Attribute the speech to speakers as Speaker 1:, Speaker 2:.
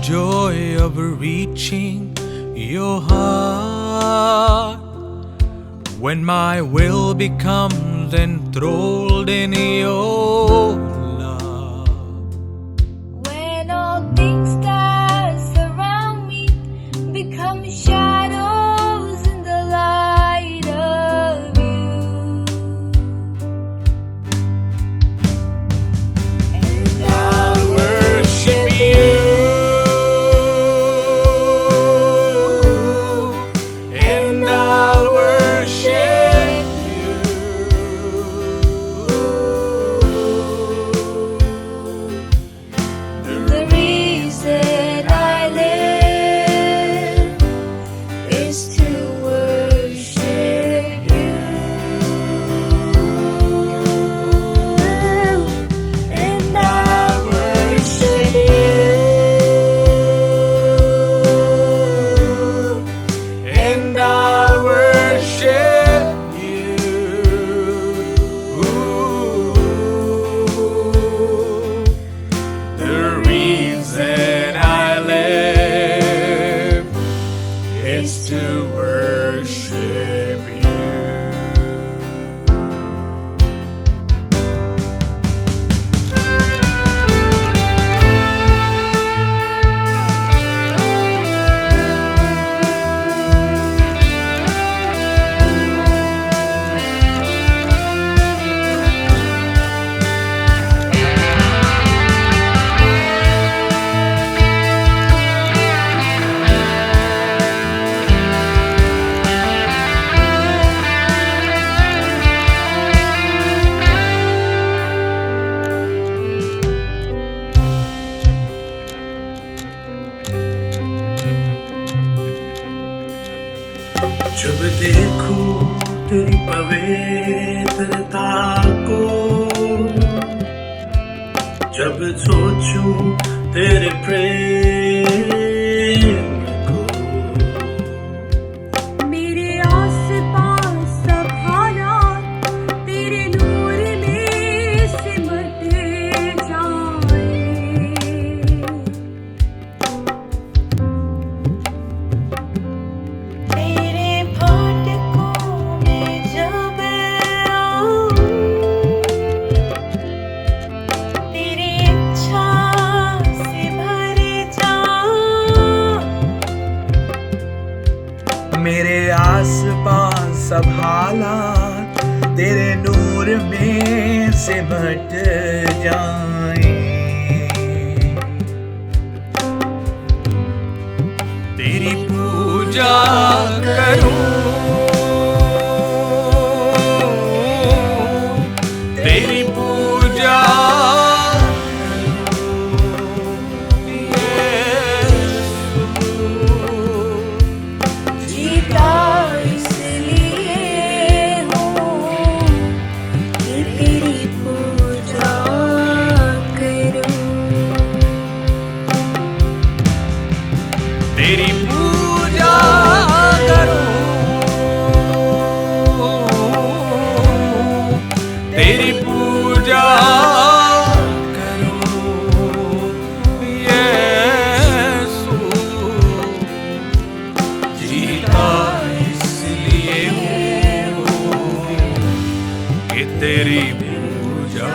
Speaker 1: joy of reaching your heart. When my will becomes enthralled in your love.
Speaker 2: When all things that surround me become shadows in the light of you. And I'll
Speaker 1: Worship you. And I'll worship you.
Speaker 2: The reason I live is to worship you. And I worship you.
Speaker 1: And I'll worship you. The reason I live is to worship you.
Speaker 3: जब देखूं तेरी पवित्रता को, जब सोचूं तेरे प्रेम को,
Speaker 2: मेरे आस-पास सब हालात तेरे नूर में सिमट जाए। तेरे फाटकों में जब आऊं, तेरी इच्छा से भर जाऊं।
Speaker 1: मेरे आस-पास सब हालात तेरे नूर में सिमट जाएं। तेरी पूजा करूं, तेरी पूजा
Speaker 2: जीता इसलिए हूँ कि तेरी पूजा करूं।
Speaker 1: तेरी पूजा करूं, तेरी पूजा करूं, यीशु। जीता इसलिए हूँ कि तेरी पूजा